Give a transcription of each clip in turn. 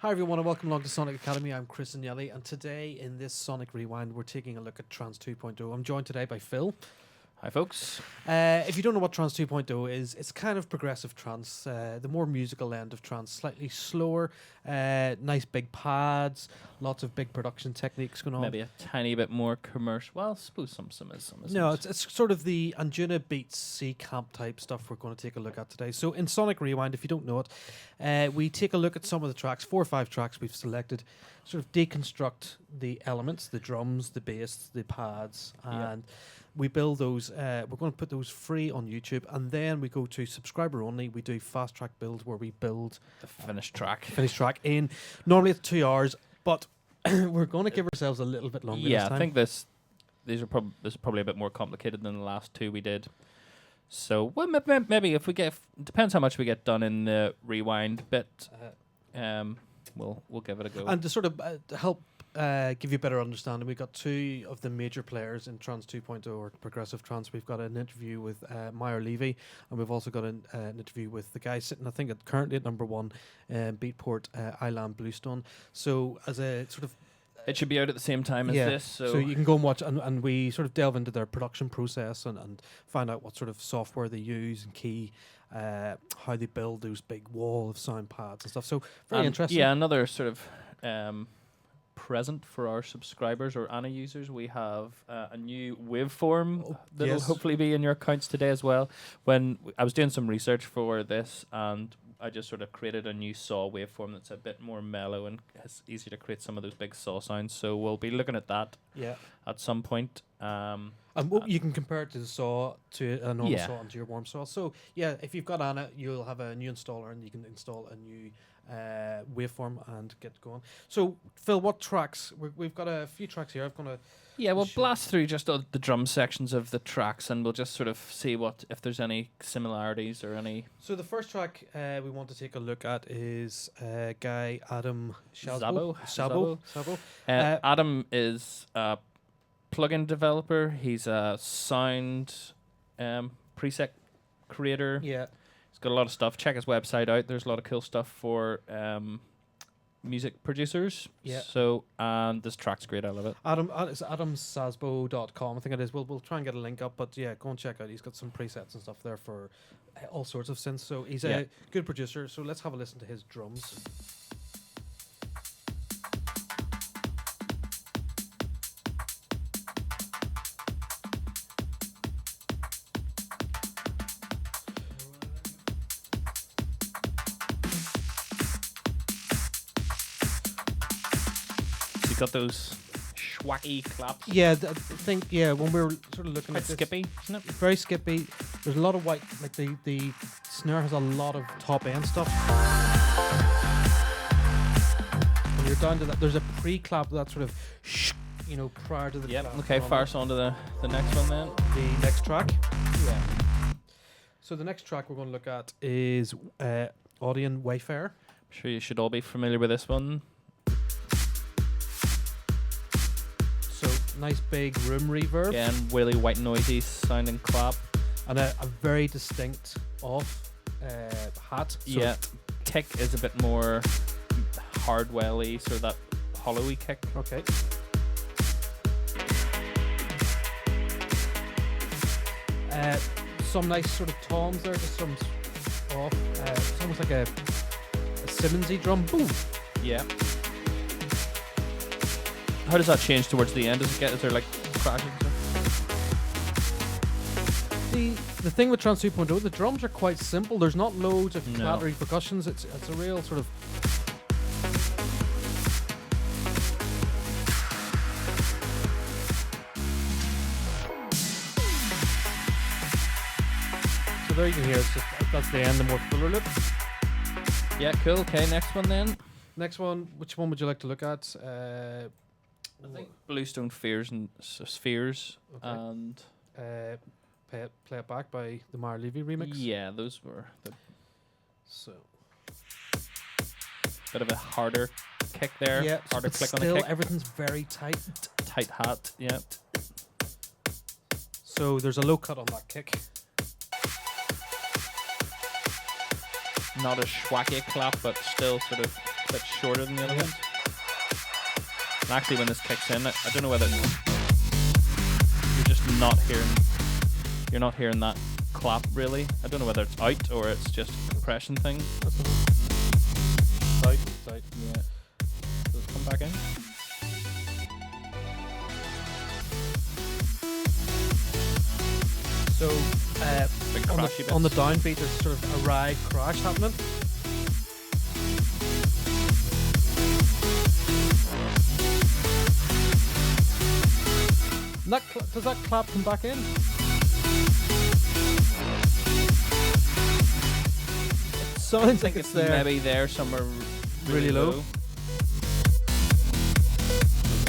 Hi everyone and welcome along to Sonic Academy. I'm Chris Agnelli, and today in this Sonic Rewind we're taking a look at Trance 2.0. I'm joined today by Phil. Hi folks. If you don't know what Trance 2.0 is, it's kind of progressive trance, the more musical end of trance, slightly slower, nice big pads, lots of big production techniques going on. Maybe a tiny bit more commercial. Well, I suppose some is, some isn't. No, it's sort of the Anjuna beats C camp type stuff we're going to take a look at today. So in Sonic Rewind, if you don't know it, we take a look at some of the tracks, 4 or 5 tracks we've selected, sort of deconstruct the elements, the drums, the bass, the pads, and we build those. We're going to put those free on YouTube, and then we go to subscriber only. We do fast track builds where we build the finished track. Finished track in normally it's 2 hours, but we're going to give ourselves a little bit longer. Yeah, this time. I think this is probably a bit more complicated than the last 2 we did. So well, maybe if we get depends how much we get done in the rewind bit. We'll give it a go. And to sort of help give you a better understanding, we've got 2 of the major players in Trance 2.0 or progressive trance. We've got an interview with Meyer Levy, and we've also got an interview with the guy sitting, I think, currently at number 1, Beatport, Island Bluestone. So as a sort of it should be out at the same time as this. So you can go and watch, and we sort of delve into their production process and find out what sort of software they use and key, how they build those big wall of sound pads and stuff. So very interesting. Yeah, another sort of present for our subscribers or ANA users. We have a new waveform that'll hopefully be in your accounts today as well. When I was doing some research for this, and I just sort of created a new saw waveform that's a bit more mellow and it's easy to create some of those big saw sounds. So we'll be looking at that at some point. And you can compare it to the saw, to a normal saw and to your warm saw. So yeah, if you've got ANA, you'll have a new installer and you can install a new waveform and get going. So Phil, what tracks? We've got a few tracks here. I'm going to we'll blast through just the drum sections of the tracks, and we'll just sort of see if there's any similarities or any. So the first track we want to take a look at is guy Edm Sabo. Edm is a plugin developer. He's a sound preset creator. Yeah. He's got a lot of stuff. Check his website out. There's a lot of cool stuff for music producers. Yeah. So, and this track's great. I love it. It's adamsasbo.com. I think it is. We'll try and get a link up, but yeah, go and check out. He's got some presets and stuff there for all sorts of synths. So he's a good producer. So let's have a listen to his drums. Got those schwacky claps. Yeah, I think when we were sort of looking quite at this, skippy, isn't it? Very skippy. There's a lot of white, like the snare has a lot of top end stuff. And you're down to that. There's a pre-clap that sort of prior to the clap. Okay, fire us on to the next one then. The next track. Yeah. So the next track we're going to look at is Audient Wayfarer. I'm sure you should all be familiar with this one. Nice big room reverb. Yeah, and really white noisy sounding clap. And a very distinct off hat. So kick is a bit more hardwell-y, sort of that hollowy kick. Okay. Some nice sort of toms there, just some off. It's almost like a Simmonsy drum. Boom. Yeah. How does that change towards the end? Is there like crashing stuff? The thing with Trance 2.0, the drums are quite simple. There's not loads of clattery percussions. It's a real sort of. So there you can hear that's the end, the more fuller loop. Yeah, cool. Okay, next one then. Next one, which one would you like to look at? I think Bluestone Spheres and Play It Back by the Meyer Levy remix. Yeah, those were so bit of a harder kick there. Yeah, harder but click still on the kick. Everything's very tight. Tight hat. Yeah. So there's a low cut on that kick. Not a schwacky clap, but still sort of a bit shorter than the other ones. And actually, when this kicks in, I don't know whether you're just not hearing. You're not hearing that clap really. I don't know whether it's out or it's just a compression thing. It's out. Yeah. Does it come back in? So Big crashy bits. on the downbeat, there's sort of a ride crash happening. And does that clap come back in? It sounds like it's there. Maybe there somewhere Really low.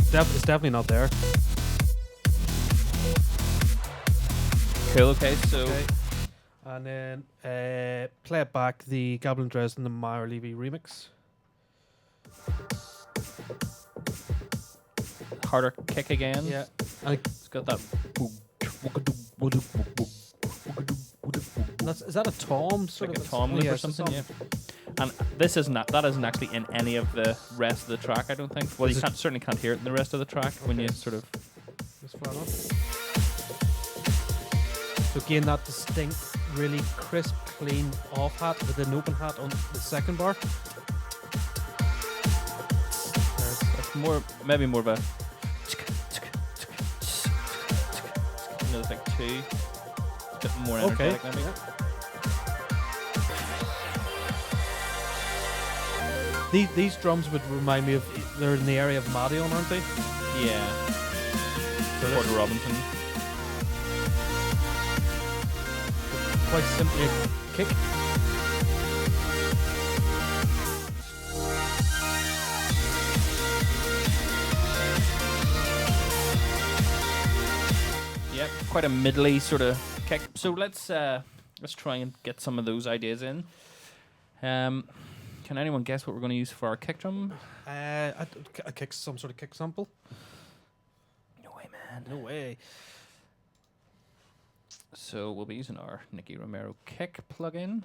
It's definitely not there. Cool. Okay, so and then play it back, the Goblin Dresden, the Meyer Levy remix. harder kick again. Yeah, and It's got that. is that a tom? It's like Sort a of tom loop yeah, or it's a something, tom. yeah. And that isn't actually in any of the rest of the track, I don't think. Well, you certainly can't hear it in the rest of the track when you sort of. Just flat on. So again, that distinct, really crisp, clean off hat with an open hat on the second bar. It's maybe more of a. There's like two. A bit more energetic, maybe. These drums would remind me of, they're in the area of Madion, aren't they? Yeah. Porter Robinson. Quite simply a kick. Yeah, quite a middly sort of kick. So let's try and get some of those ideas in. Can anyone guess what we're going to use for our kick drum? A kick, some sort of kick sample. No way, man. No way. So we'll be using our Nicky Romero kick plugin.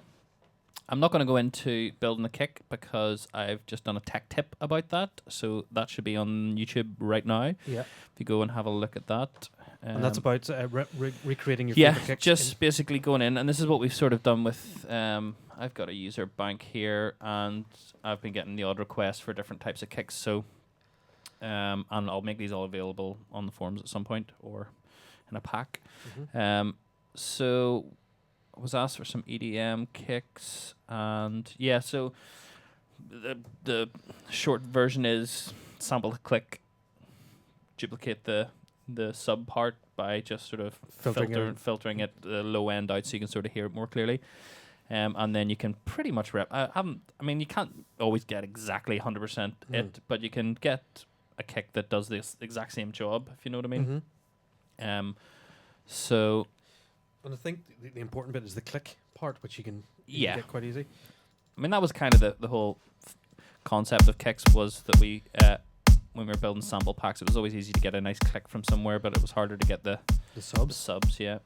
I'm not going to go into building the kick because I've just done a tech tip about that. So that should be on YouTube right now. Yeah. If you go and have a look at that. And that's about recreating your yeah, favorite kicks. just basically going in. And this is what we've sort of done with... I've got a user bank here and I've been getting the odd requests for different types of kicks. So, and I'll make these all available on the forums at some point or in a pack. Mm-hmm. So I was asked for some EDM kicks and yeah, so the short version is sample the click, duplicate the sub part by just sort of filtering it the low end out so you can sort of hear it more clearly. And then you can pretty much you can't always get exactly 100% it, but you can get a kick that does this exact same job, if you know what I mean. Mm-hmm. So... And I think the important bit is the click part, which you can get quite easy. I mean, that was kind of the whole concept of kicks was that we, when we were building sample packs, it was always easy to get a nice click from somewhere, but it was harder to get the subs, yeah.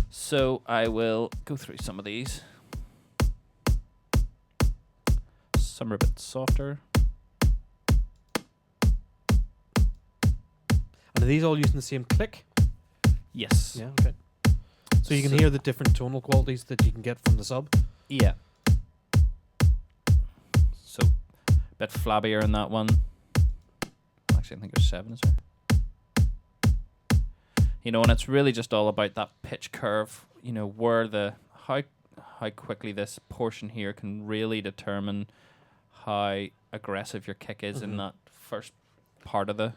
So I will go through some of these. Some are a bit softer. And are these all using the same click? Yes. Yeah, okay. So you can hear the different tonal qualities that you can get from the sub? Yeah. So, a bit flabbier in that one. Actually, I think there's 7, is there? You know, and it's really just all about that pitch curve, you know, where how quickly this portion here can really determine how aggressive your kick is in that first part of the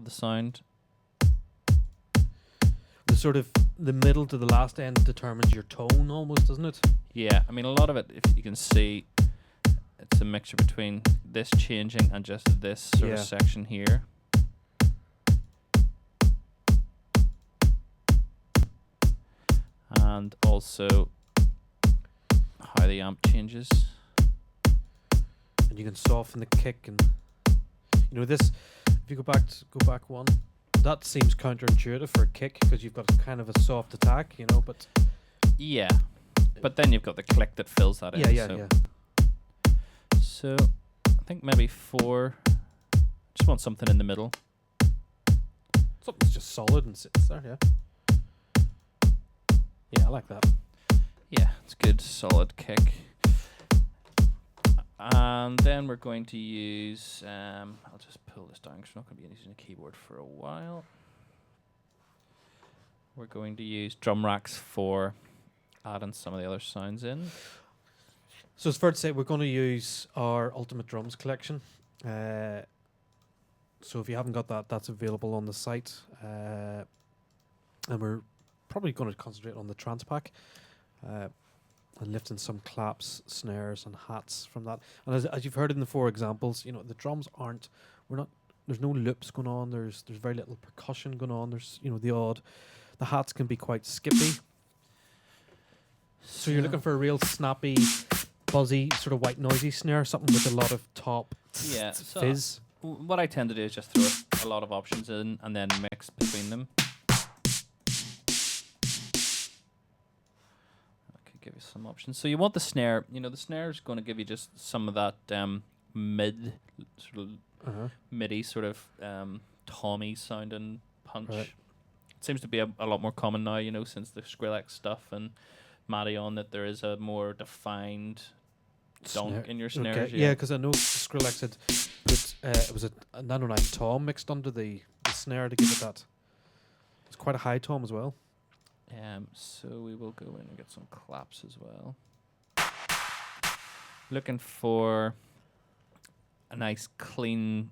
sound. The middle to the last end determines your tone almost, doesn't it? Yeah, I mean, a lot of it, if you can see, it's a mixture between this changing and just this sort of section here. And also how the amp changes. And you can soften the kick, and you know this. If you go back one, that seems counterintuitive for a kick because you've got kind of a soft attack, you know. But yeah, But then you've got the click that fills that in. Yeah. So I think maybe 4. Just want something in the middle. Something's just solid and sits there, yeah. Yeah, I like that. Yeah, it's good, solid kick. And then we're going to use, I'll just pull this down because we're not going to be using a keyboard for a while. We're going to use drum racks for adding some of the other sounds in. So it's fair to say we're going to use our Ultimate Drums collection. So if you haven't got that, that's available on the site. And we're probably going to concentrate on the Trance pack. And lifting some claps, snares, and hats from that. And as you've heard in the 4 examples, the drums aren't. There's no loops going on. There's very little percussion going on. There's the hats can be quite skippy. So you're looking for a real snappy, buzzy, sort of white noisy snare, something with a lot of top fizz. What I tend to do is just throw a lot of options in and then mix between them. Give you some options. So you want the snare. The snare is going to give you just some of that mid sort of MIDI sort of Tommy sounding punch. Right. It seems to be a lot more common now. Since the Skrillex stuff and Madeon, that there is a more defined dunk in your snares. Okay. Yeah, because I know Skrillex had put it was a 909 tom mixed under the snare to give it that. It's quite a high tom as well. So we will go in and get some claps as well. Looking for a nice, clean,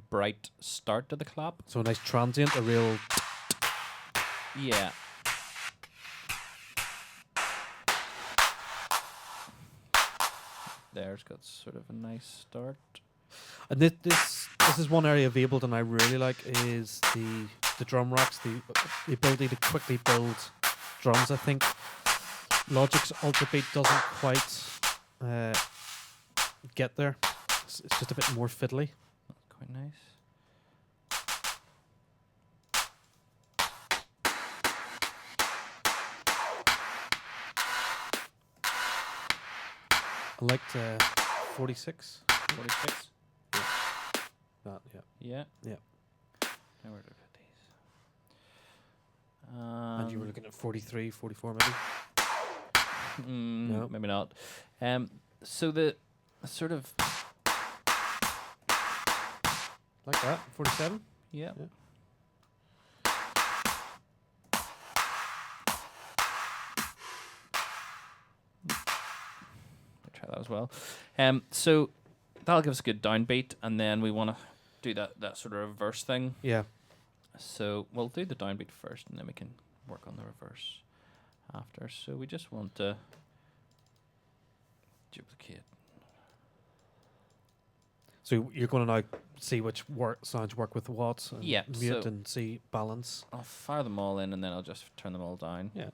bright start to the clap. So a nice transient, a real... Yeah. There's got sort of a nice start. And this is one area of Ableton I really like, is the drum racks, the ability to quickly build drums. I think Logic's Ultra Beat doesn't quite get there. It's just a bit more fiddly. That's quite nice. I liked 46. 46? That, yeah. Yeah. Yeah. Now where do we put these? And you were looking at 43, 44 maybe? No, maybe not. So the sort of... Like that, 47? Yeah. Try that as well. So that'll give us a good downbeat, and then we want to do that sort of reverse thing. Yeah. So we'll do the downbeat first, and then we can work on the reverse after. So we just want to duplicate. So you're going to now see which sounds work with what, and mute and see balance. I'll fire them all in, and then I'll just turn them all down. Yeah.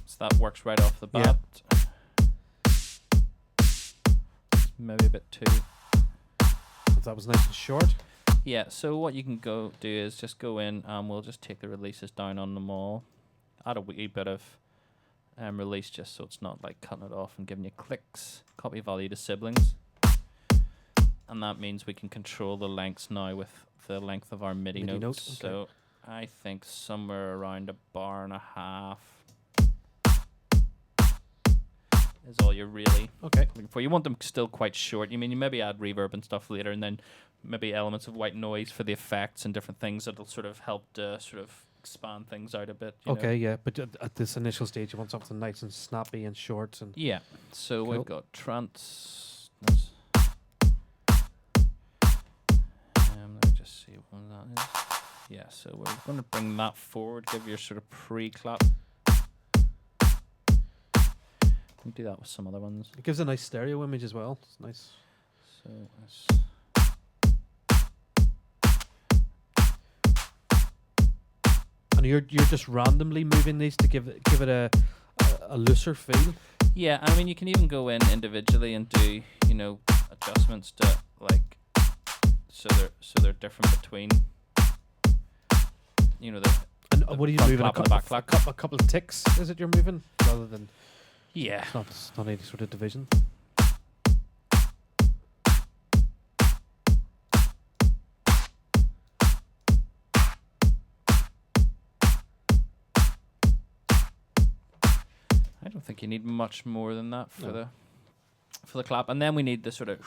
So that works right off the bat. Maybe a bit too. That was nice and short. Yeah, so what you can go do is just go in and we'll just take the releases down on them all. Add a wee bit of release just so it's not like cutting it off and giving you clicks. Copy value to siblings. And that means we can control the lengths now with the length of our MIDI notes. Okay. So I think somewhere around 1.5 bars is all you're really looking for. You want them still quite short. You maybe add reverb and stuff later, and then maybe elements of white noise for the effects and different things that'll sort of help to sort of expand things out a bit. You know? Yeah, but at this initial stage, you want something nice and snappy and short. And yeah, so we've got Trance. Let me just see what that is. Yeah, so we're going to bring that forward, give your sort of pre-clap. Do that with some other ones. It gives a nice stereo image as well. It's nice. So let's and you're just randomly moving these to give it a looser feel. Yeah, I mean you can even go in individually and do adjustments to like they're different between, you know, the. And the what are you front moving? clap and the back clap. A couple of ticks, is it you're moving? Rather than... Yeah. It's not any sort of division. I don't think you need much more than that for the clap, and then we need the sort of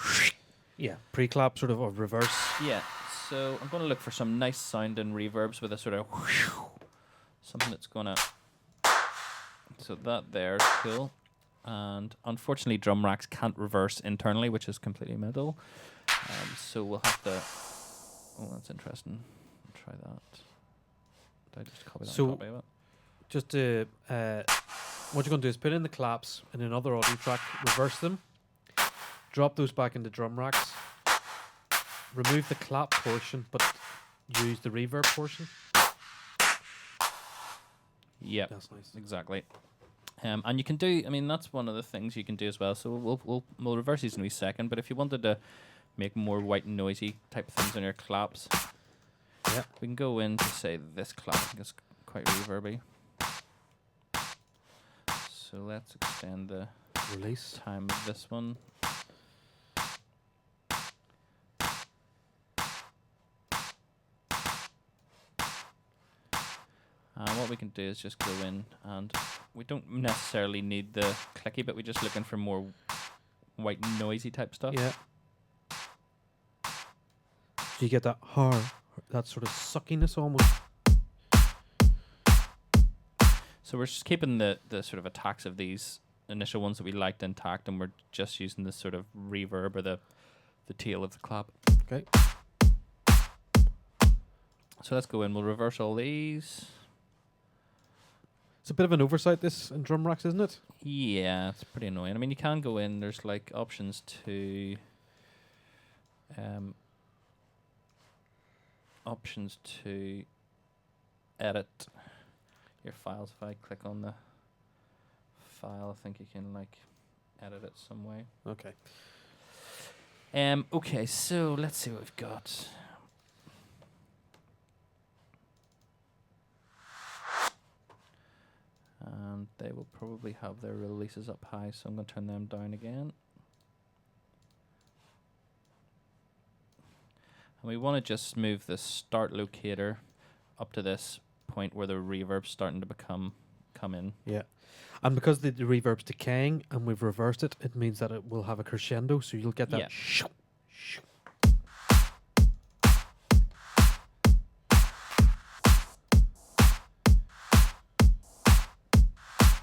pre-clap sort of, or reverse. Yeah, so I'm going to look for some nice sounding reverbs with a sort of something that's going to. So that there is cool, and unfortunately drum racks can't reverse internally, which is completely mental. So we'll have to. Oh, that's interesting. I'll try that. Did I just copy that? So and copy it? just to. What you're going to do is put in the claps in another audio track, reverse them, drop those back into drum racks, remove the clap portion, but use the reverb portion. Yeah, that's nice. Exactly. And you can do. I mean, that's one of the things you can do as well. So we'll reverse these in a wee second. But if you wanted to make more white and noisy type things on your claps, we can go into say this clap. I think it's quite reverby. So let's extend the release time of this one. And what we can do is just go in, and we don't necessarily need the clicky, but we're just looking for more white noisy type stuff. Yeah. So you get that that sort of suckiness almost. So we're just keeping the sort of attacks of these initial ones that we liked intact, and we're just using this sort of reverb or the tail of the clap. Okay. So let's go in. We'll reverse all these. It's a bit of an oversight, this, in drum racks, isn't it? Yeah, it's pretty annoying. I mean, you can go in. There's like options to edit your files. If I click on the file, I think you can like edit it some way. Okay. Okay, so let's see what we've got. And they will probably have their releases up high, so I'm going to turn them down again. And we want to just move the start locator up to this point where the reverb's starting to come in. Yeah. And because the reverb's decaying and we've reversed it, it means that it will have a crescendo, so you'll get that. Yeah.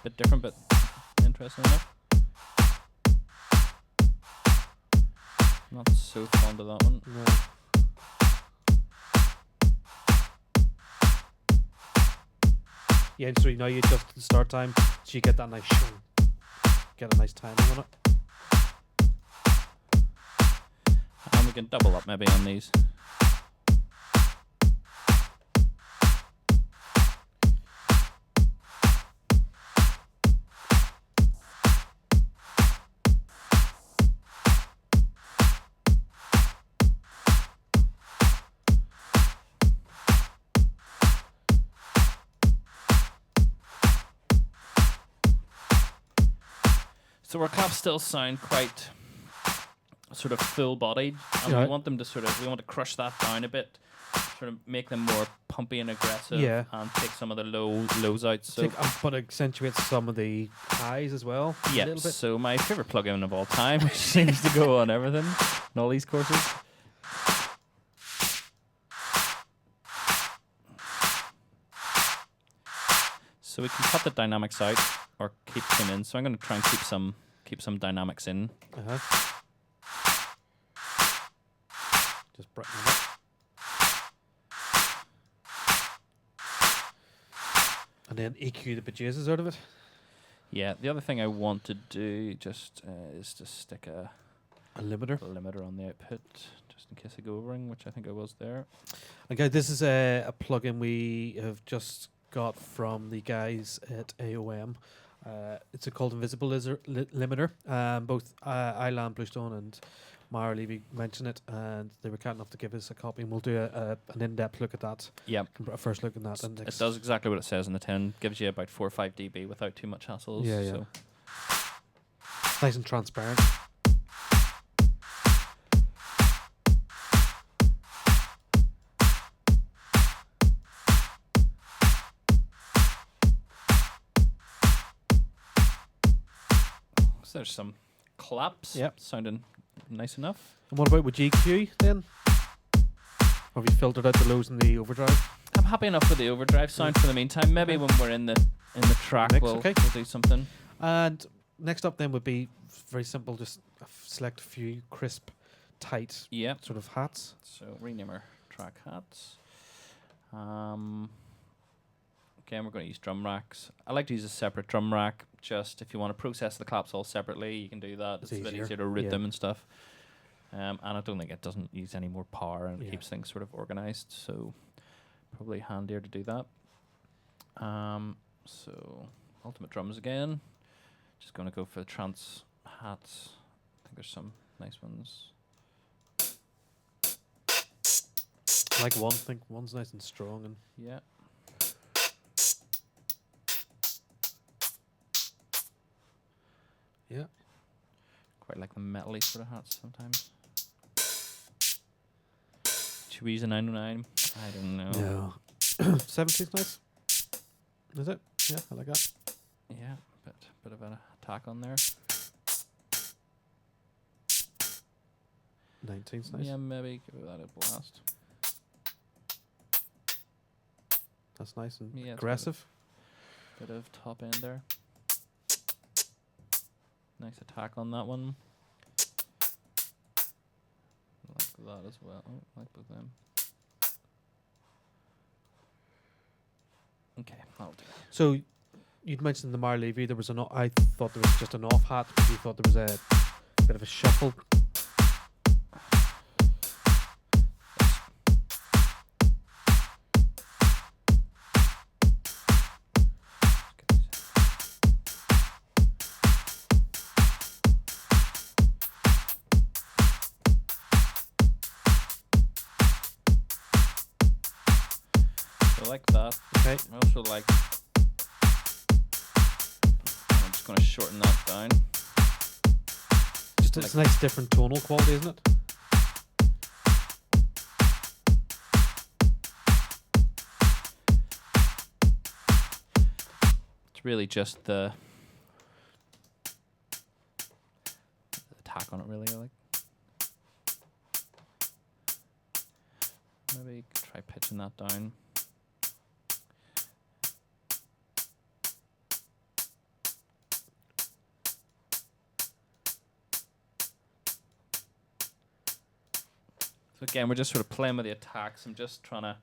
Bit different, but interesting enough. Not so fond of that one. No. Yeah, and so now you adjust the start time, so you get that nice get a nice timing on it. And we can double up maybe on these. So our claps still sound quite sort of full-bodied, and we want them to we want to crush that down a bit, sort of make them more pumpy and aggressive, and take some of the lows out. So, but accentuate some of the highs as well. Yeah. A little bit. So my favorite plugin of all time, which seems to go on everything in all these courses. So we can cut the dynamics out or keep them in. So I'm going to try and keep some dynamics in. Just brighten it up. And then EQ the bejesus out of it. Yeah. The other thing I want to do just is to stick a limiter on the output, just in case I go overing, which I think I was there. Okay, this is a plugin we have just got from the guys at AOM. It's called Invisible Limiter. Both Ilan, Bluestone, and Mara Levy mentioned it, and they were kind enough to give us a copy, and we'll do an in-depth look at that. Yeah. A first look at that. It does exactly what it says in the tin. Gives you about 4 or 5 dB without too much hassles. Yeah, yeah. So. Nice and transparent. So there's some claps. Yep. Sounding nice enough. And what about with GQ then? Have you filtered out the lows and the overdrive? I'm happy enough with the overdrive sound for the meantime. Maybe when we're in the track, Mix, we'll okay. do something. And next up then would be very simple, just select a few crisp, tight Yep. sort of hats. So rename our track hats. Again, we're going to use drum racks. I like to use a separate drum rack. Just if you want to process the claps all separately, you can do that. It's a bit easier to route them and stuff. And I don't think it doesn't use any more power, and it keeps things sort of organized. So probably handier to do that. So ultimate drums again. Just going to go for the trance hats. I think there's some nice ones. I like one. I think one's nice and strong. And Yeah. yeah. Quite like the metal-y sort of hats sometimes. Should we use a 909? I don't know. No. 70's nice. Is it? Yeah, I like that. Yeah, bit of an attack on there. 19's nice. Yeah, maybe give that a blast. That's nice and Yeah, aggressive. Bit of top end there. Nice attack on that one. Like that as well. Oh, like both them. Okay, that'll do. So you'd mentioned the Mara Levy. There was I thought there was just an off hat, but you thought there was a bit of a shuffle. I like that. Okay. I also like. I'm just going to shorten that down. Just it's a nice different tonal quality, isn't it? It's really just the attack on it. Really, I like. Maybe try pitching that down. So again, we're just sort of playing with the attacks. I'm just trying to.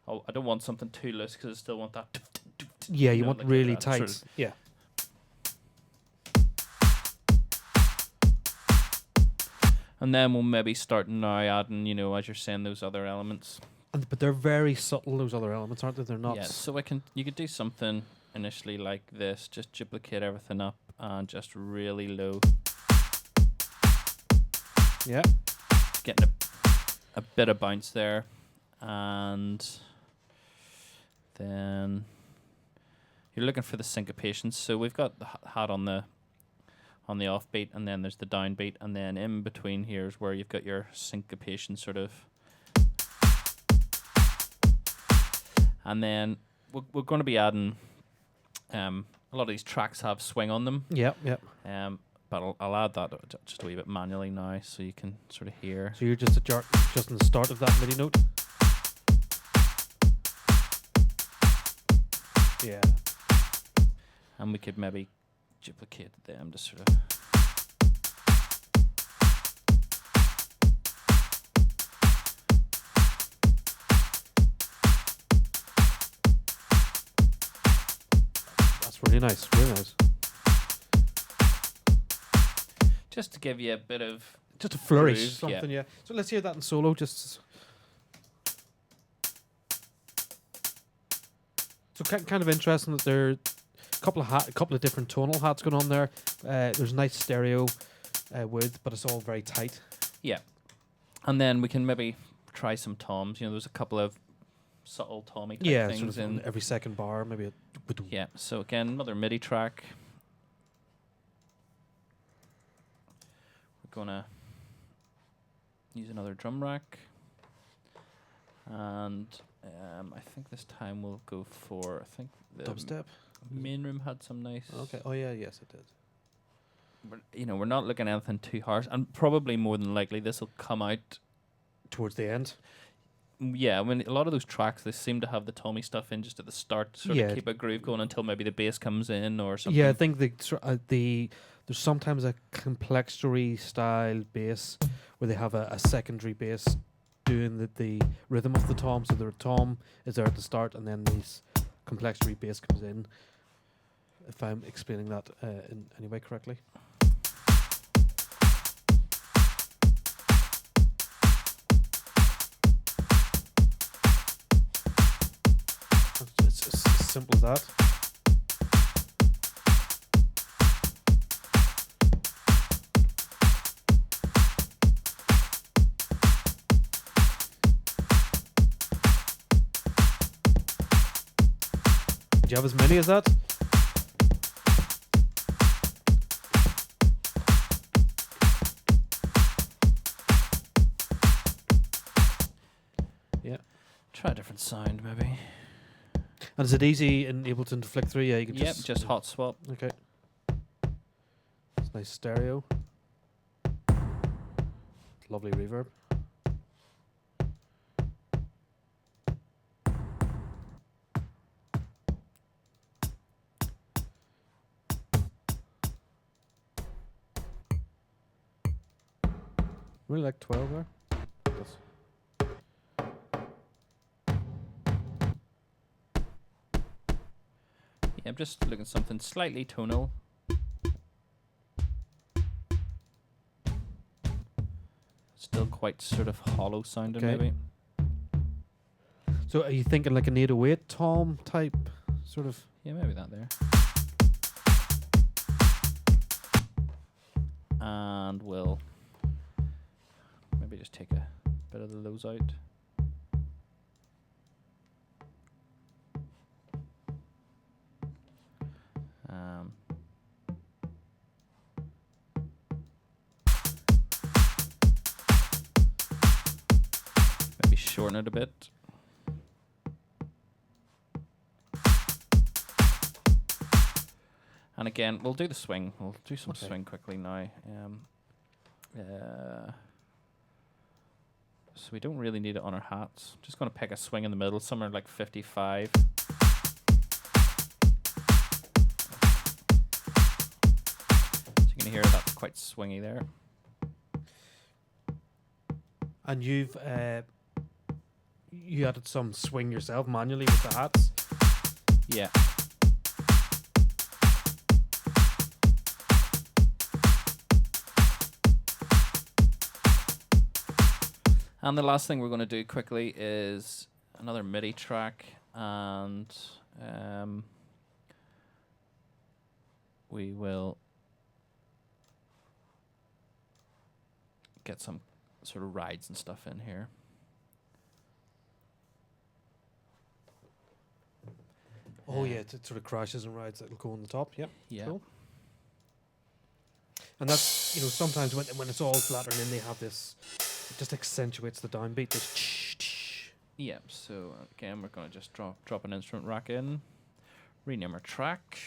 Oh, I don't want something too loose because I still want that. Yeah, you want like really that tight. sort of- Yeah. And then we'll maybe start now adding, as you're saying, those other elements. But they're very subtle, those other elements, aren't they? They're not. Yeah, so you could do something initially like this, just duplicate everything up and just really low. Yeah. Getting a bit of bounce there. And then you're looking for the syncopation. So we've got the hat on the offbeat, and then there's the downbeat, and then in between here is where you've got your syncopation sort of. And then we're going to be adding a lot of these tracks have swing on them. Yep, yep. But I'll add that just a wee bit manually now, so you can sort of hear. So you're just just in the start of that MIDI note. Yeah. And we could maybe duplicate them to sort of. That's really nice, really nice. Just to give you a bit of. Just a flourish, groove, something, yeah. So let's hear that in solo, just. So kind of interesting that there are a couple of different tonal hats going on there. There's nice stereo width, but it's all very tight. Yeah. And then we can maybe try some toms. There's a couple of subtle tommy type things sort of in every second bar, maybe. Yeah, so again, another MIDI track. We're gonna use another drum rack. And I think this time we'll go for, the dubstep. main room had some nice... Okay, oh yeah, yes it did. We're not looking at anything too harsh, and probably more than likely this will come out towards the end. Yeah, a lot of those tracks, they seem to have the Tommy stuff in just at the start, sort of keep a groove going until maybe the bass comes in or something. Yeah, I think there's sometimes a complexity style bass where they have a secondary bass doing the rhythm of the tom. So the tom is there at the start, and then this complexity bass comes in. If I'm explaining that in any way correctly. It's as simple as that. Do you have as many as that? Yeah. Try a different sound, maybe. And is it easy in Ableton to flick through? Yeah, you can just hot swap. Okay. It's nice stereo. Lovely reverb. Really like 12 there. I'm just looking at something slightly tonal. Still quite sort of hollow sounding, maybe. So are you thinking like an 808 tom type sort of? Yeah, maybe that there. And we'll maybe just take a bit of the lows out. Maybe shorten it a bit. And again, we'll do the swing. We'll do some swing quickly now. So we don't really need it on our hats. Just going to pick a swing in the middle, somewhere like 55. So you can hear that's quite swingy there. And you added some swing yourself manually with the hats? Yeah. And the last thing we're going to do quickly is another MIDI track, and we will get some sort of rides and stuff in here. Oh yeah, it sort of crashes and rides that'll go on the top. Yep. Yeah. Cool. And that's, sometimes when it's all flatter and then they have this, it just accentuates the downbeat. This yeah, so again, we're going to just drop an instrument rack in, rename our track,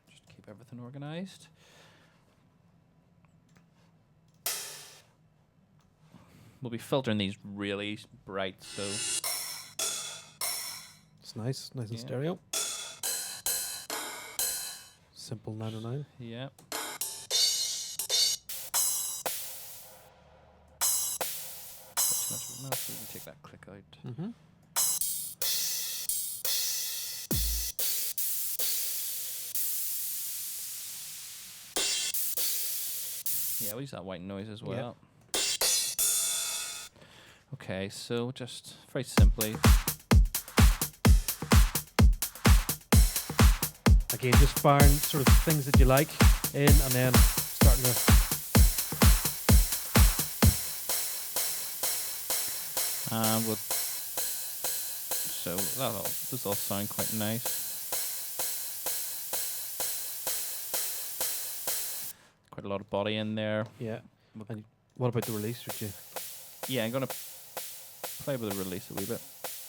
just keep everything organized. We'll be filtering these really bright, so... It's nice and stereo. Simple 909. Yeah. Too much of a mess, we can take that click out. Mm-hmm. Yeah, we'll use that white noise as well. Yeah. Okay, so just very simply. Again, just firing sort of things that you like in, and then starting to And so this all sound quite nice. Quite a lot of body in there. Yeah. And what about the release? Would you? Yeah, I'm gonna play with the release a wee bit.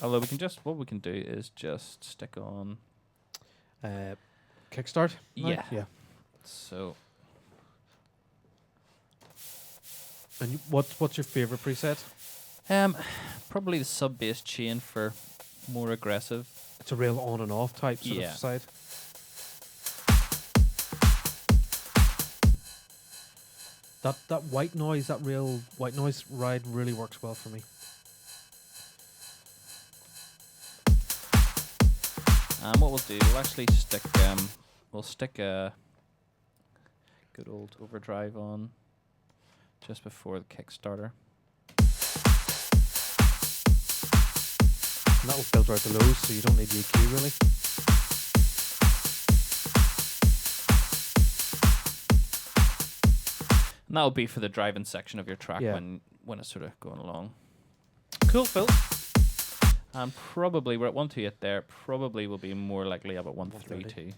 Although what we can do is just stick on Kickstart? Yeah. Yeah. So And what's your favorite preset? probably the sub bass chain for more aggressive. It's a real on and off type sort Yeah. of side. That white noise, that real white noise ride really works well for me. And what we'll do, we'll actually stick a good old overdrive on just before the Kickstarter. And that'll filter out the lows, so you don't need the EQ really. And that'll be for the driving section of your track Yeah. when it's sort of going along. Cool, Phil. And probably we're at 128 there. Probably will be more likely up at 132.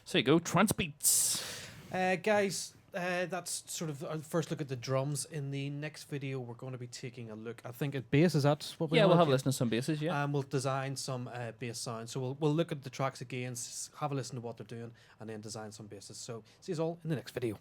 So you go, Trance Beats. Guys, that's sort of our first look at the drums. In the next video, we're going to be taking a look. I think at bass, is that what we're Yeah, we'll have a looking? listen to some basses, yeah. And we'll design some bass sounds. So we'll look at the tracks again, have a listen to what they're doing, and then design some basses. So see you all in the next video.